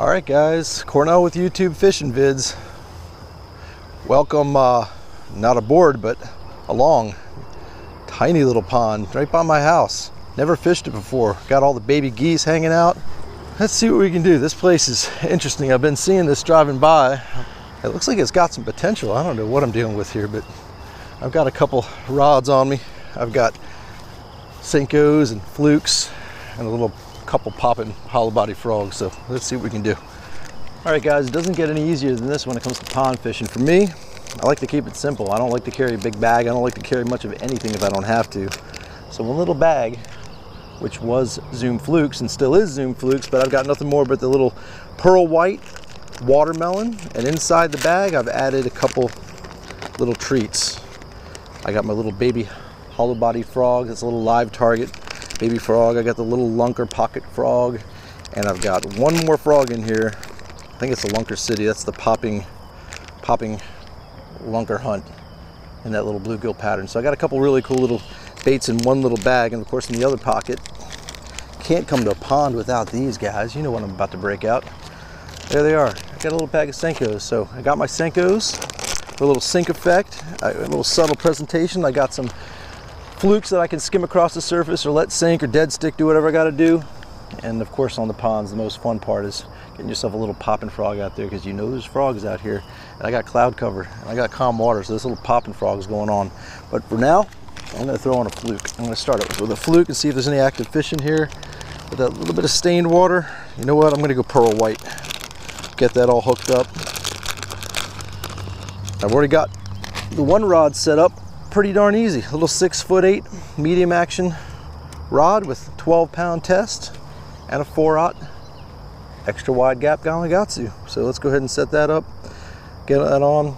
Alright guys, Cornell with YouTube Fishing Vids. Welcome, not aboard, but along. Tiny little pond right by my house. Never fished it before. Got all the baby geese hanging out. Let's see what we can do. This place is interesting. I've been seeing this driving by. It looks like it's got some potential. I don't know what I'm dealing with here, but I've got a couple rods on me. I've got Senkos and Flukes and a little couple popping hollow body frogs. So let's see what we can do. All right guys, it doesn't get any easier than this when it comes to pond fishing. For me, I like to keep it simple. I don't like to carry a big bag. I don't like to carry much of anything if I don't have to. So one little bag, which was Zoom Flukes and still is Zoom Flukes, but I've got nothing more but the little pearl white watermelon, and inside the bag I've added a couple little treats. I got my little baby hollow body frog. That's a little live target baby frog. I got the little lunker pocket frog, and I've got one more frog in here. I think it's a lunker city. That's the popping lunker hunt in that little bluegill pattern. So I got a couple really cool little baits in one little bag, and of course in the other pocket. Can't come to a pond without these guys. You know what I'm about to break out. There they are. I got a little bag of Senkos. So I got my Senkos for a little sink effect, a little subtle presentation. I got some Flukes that I can skim across the surface or let sink or dead stick, do whatever I got to do. And of course on the ponds, the most fun part is getting yourself a little popping frog out there, because you know there's frogs out here. And I got cloud cover and I got calm water, so this little popping frog is going on. But for now, I'm going to throw on a Fluke. I'm going to start it with a Fluke and see if there's any active fish in here. With that little bit of stained water, you know what? I'm going to go pearl white. Get that all hooked up. I've already got the one rod set up pretty darn easy. A little 6'8" medium action rod with 12-pound test and a 4/0 extra wide gap Gamakatsu. So let's go ahead and set that up, get that on.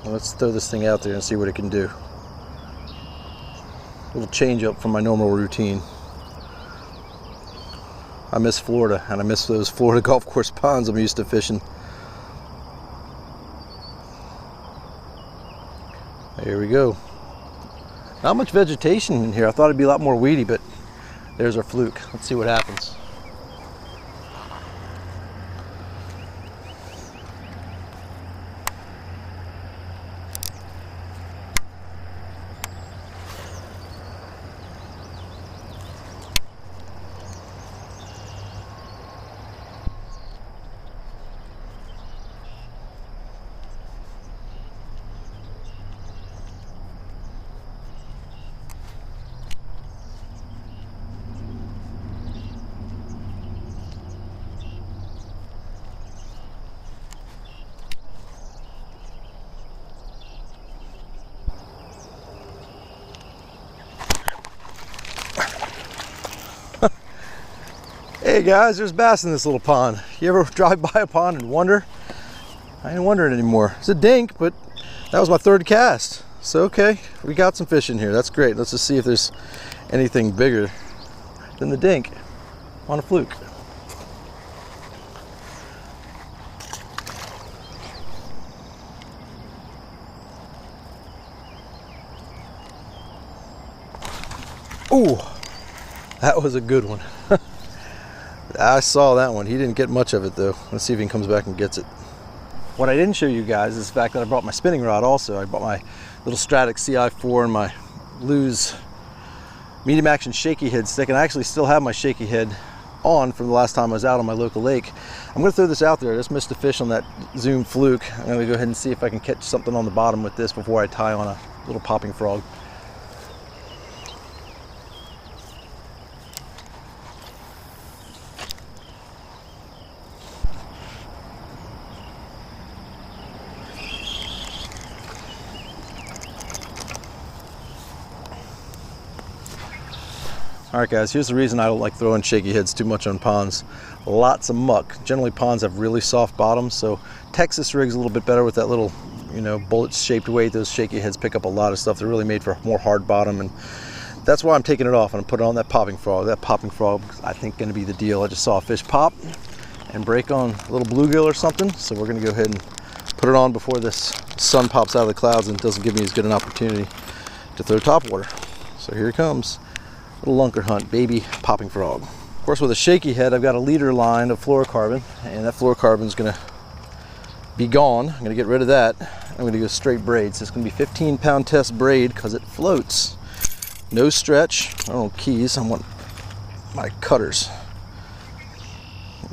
And let's throw this thing out there and see what it can do. A little change up from my normal routine. I miss Florida, and I miss those Florida golf course ponds I'm used to fishing. Here we go. Not much vegetation in here. I thought it'd be a lot more weedy, but there's our Fluke. Let's see what happens. Hey guys, there's bass in this little pond. You ever drive by a pond and wonder? I ain't wondering anymore. It's a dink, but that was my third cast. So okay, we got some fish in here. That's great. Let's just see if there's anything bigger than the dink on a Fluke. Ooh, that was a good one. I saw that one. He didn't get much of it though. Let's see if he comes back and gets it. What I didn't show you guys is the fact that I brought my spinning rod also. I brought my little Stratic CI4 and my Lew's medium action shaky head stick, and I actually still have my shaky head on from the last time I was out on my local lake. I'm going to throw this out there. I just missed a fish on that Zoom Fluke. I'm going to go ahead and see if I can catch something on the bottom with this before I tie on a little popping frog. Alright guys, here's the reason I don't like throwing shaky heads too much on ponds. Lots of muck. Generally ponds have really soft bottoms, so Texas rig's a little bit better with that little, you know, bullet shaped weight. Those shaky heads pick up a lot of stuff. They're really made for more hard bottom, and that's why I'm taking it off and I'm putting on that popping frog. That popping frog is, I think, going to be the deal. I just saw a fish pop and break on a little bluegill or something, so we're going to go ahead and put it on before this sun pops out of the clouds and doesn't give me as good an opportunity to throw topwater. So here it comes. Little lunker hunt, baby popping frog. Of course, with a shaky head, I've got a leader line of fluorocarbon, and that fluorocarbon is going to be gone. I'm going to get rid of that. I'm going to go straight braid. So it's going to be 15-pound test braid because it floats. No stretch. I don't want keys. I want my cutters.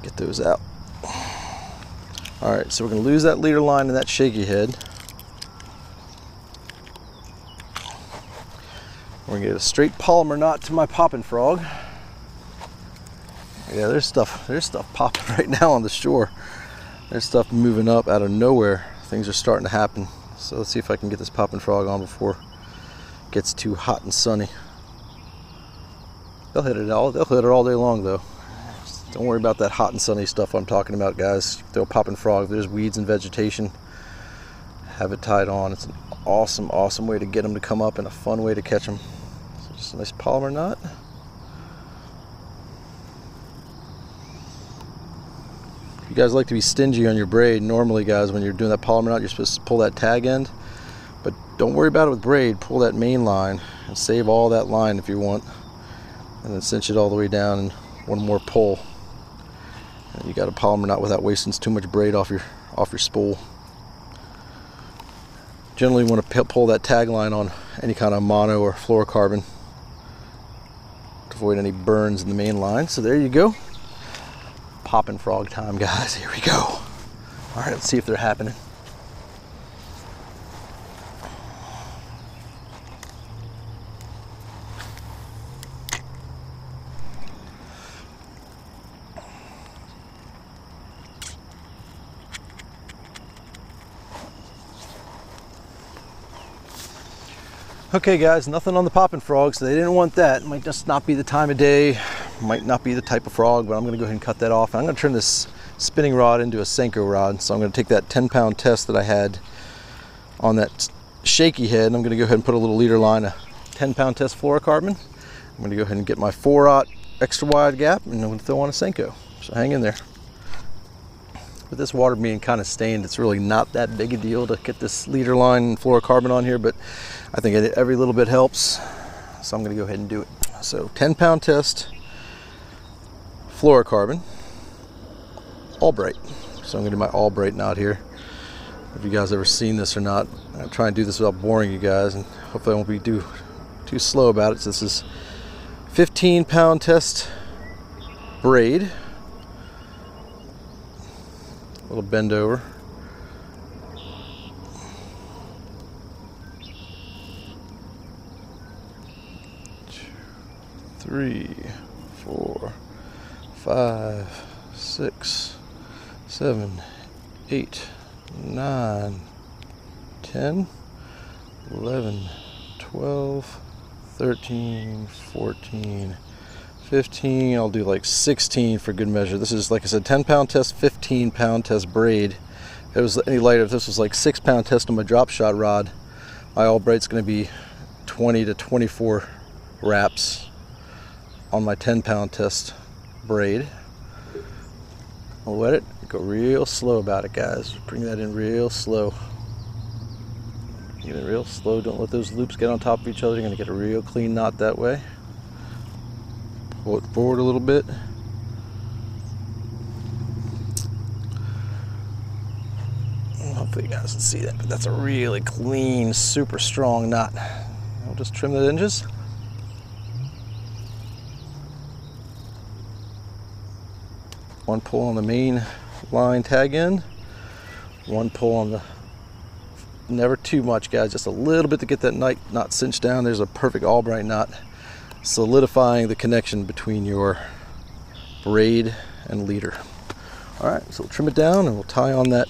Get those out. All right, so we're going to lose that leader line and that shaky head. We're going to get a straight polymer knot to my popping frog. Yeah, there's stuff popping right now on the shore. There's stuff moving up out of nowhere. Things are starting to happen. So let's see if I can get this popping frog on before it gets too hot and sunny. They'll hit it all day long though. Just don't worry about that hot and sunny stuff I'm talking about, guys. Throw a popping frog. If there's weeds and vegetation, have it tied on. It's an awesome way to get them to come up and a fun way to catch them. So just a nice polymer knot. You guys like to be stingy on your braid. Normally, guys, when you're doing that polymer knot, you're supposed to pull that tag end, but don't worry about it with braid. Pull that main line and save all that line if you want, and then cinch it all the way down and one more pull, and you got a polymer knot without wasting too much braid off your spool. Generally, you want to pull that tag line on any kind of mono or fluorocarbon to avoid any burns in the main line. So there you go. Popping frog time, guys. Here we go. All right, let's see if they're happening. Okay guys, nothing on the popping frog, so they didn't want that. It might just not be the time of day, might not be the type of frog, but I'm gonna go ahead and cut that off. I'm gonna turn this spinning rod into a Senko rod. So I'm gonna take that 10-pound test that I had on that shaky head, and I'm gonna go ahead and put a little leader line, a 10-pound test fluorocarbon. I'm gonna go ahead and get my 4/0 extra wide gap, and I'm gonna throw on a Senko. So hang in there. With this water being kind of stained, it's really not that big a deal to get this leader line and fluorocarbon on here, but I think every little bit helps. So I'm gonna go ahead and do it. So 10-pound test fluorocarbon, all bright. So I'm gonna do my all bright knot here. If you guys ever seen this or not, I'll try and do this without boring you guys, and hopefully I won't be too slow about it. So this is 15-pound test braid. A little bend over. 3, 4, 5, 6, 7, 8, 9, 10, 11, 12, 13, 14, 15. I'll do like 16 for good measure. This is, like I said, 10-pound test, 15-pound test braid. If it was any lighter, if this was like 6-pound test on my drop shot rod, my all bright's going to be 20 to 24 wraps on my 10-pound test braid. I'll wet it, go real slow about it, guys. Bring that in real slow. Get it real slow. Don't let those loops get on top of each other. You're going to get a real clean knot that way. Pull it forward a little bit. Hopefully you guys can see that, but that's a really clean, super strong knot. I'll just trim the edges. One pull on the main line tag end, one pull on the, never too much, guys, just a little bit to get that knot cinched down. There's a perfect Albright knot, solidifying the connection between your braid and leader. All right, so we'll trim it down and we'll tie on that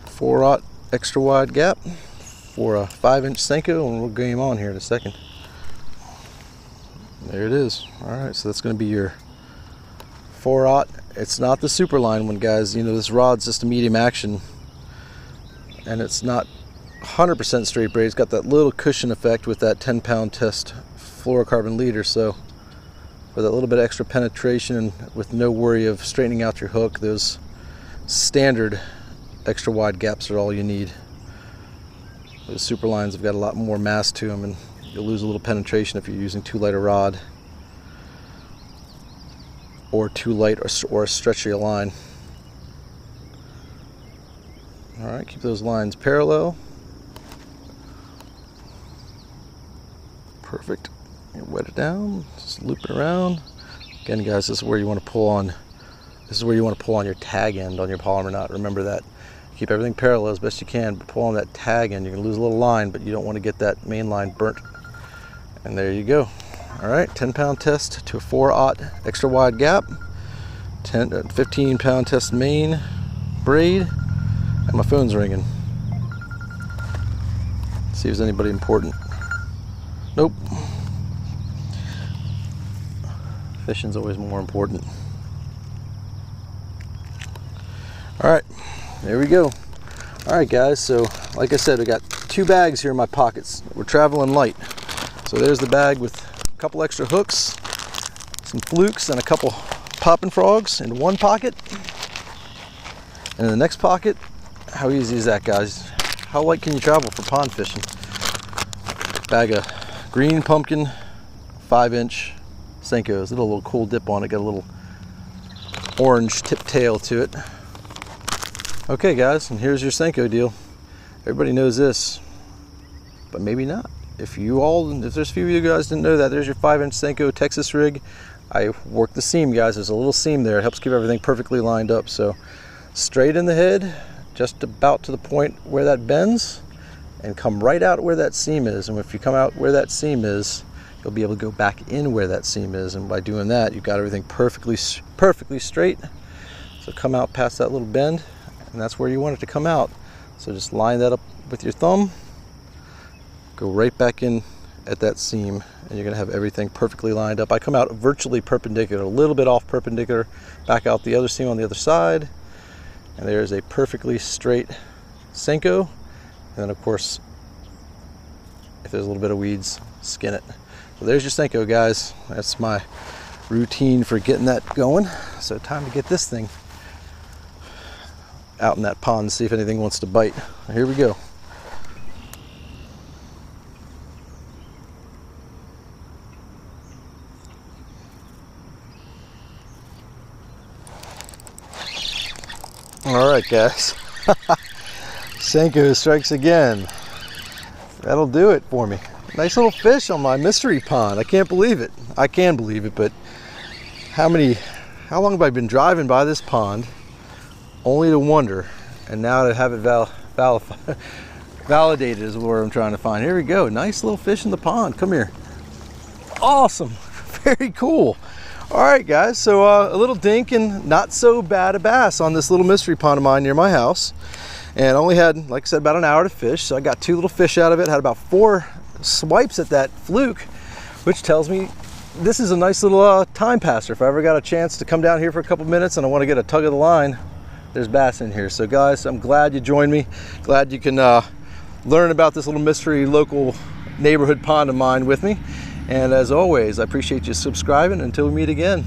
4/0 extra wide gap for a 5-inch Senko, and we'll game on here in a second. There it is. All right, so that's going to be your 4/0. It's not the super line one, guys. You know, this rod's just a medium action, and it's not 100% straight braid. It's got that little cushion effect with that 10-pound test fluorocarbon leader. So with that little bit extra penetration and with no worry of straightening out your hook, those standard extra wide gaps are all you need. Those super lines have got a lot more mass to them, and you'll lose a little penetration if you're using too light a rod or too light or a stretchy line. All right, keep those lines parallel. Perfect. Wet it down, just loop it around. Again, guys, this is where you want to pull on. This is where you want to pull on your tag end on your polymer knot. Remember that. Keep everything parallel as best you can, but pull on that tag end. You're going to lose a little line, but you don't want to get that main line burnt. And there you go. All right, 10-pound test to a 4/0 extra wide gap. 15-pound test main braid. And my phone's ringing. See if there's anybody important. Nope. Fishing's always more important. All right, there we go. All right, guys, so like I said, we got 2 bags here in my pockets. We're traveling light. So there's the bag with a couple extra hooks, some flukes, and a couple popping frogs in one pocket. And in the next pocket, how easy is that, guys? How light can you travel for pond fishing? Bag of green pumpkin, 5-inch Senkos. A little cool dip on it, got a little orange tip tail to it. Okay, guys, and here's your Senko deal. Everybody knows this, but maybe not. If there's a few of you guys didn't know that, there's your 5-inch Senko Texas rig. I worked the seam, guys. There's a little seam there. It helps keep everything perfectly lined up. So straight in the head, just about to the point where that bends, and come right out where that seam is. And if you come out where that seam is, you'll be able to go back in where that seam is. And by doing that, you've got everything perfectly straight. So come out past that little bend, and that's where you want it to come out. So just line that up with your thumb, go right back in at that seam, and you're gonna have everything perfectly lined up. I come out virtually perpendicular, a little bit off perpendicular, back out the other seam on the other side, and there's a perfectly straight Senko. And then of course, if there's a little bit of weeds, skin it. So there's your Senko, guys. That's my routine for getting that going. So time to get this thing out in that pond and see if anything wants to bite. Here we go. All right, guys. Senko strikes again. That'll do it for me. Nice little fish on my mystery pond. I can't believe it. I can believe it, but how long have I been driving by this pond only to wonder, and now to have it validated is what I'm trying to find. Here we go. Nice little fish in the pond. Come here. Awesome. Very cool. All right, guys, so a little dink and not so bad a bass on this little mystery pond of mine near my house. And only had, like I said, about an hour to fish. So I got 2 little fish out of it, had about 4 swipes at that fluke, which tells me this is a nice little time passer. If I ever got a chance to come down here for a couple minutes and I want to get a tug of the line, there's bass in here. So guys, I'm glad you joined me. Glad you can learn about this little mystery local neighborhood pond of mine with me. And as always, I appreciate you subscribing. Until we meet again,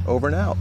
over and out.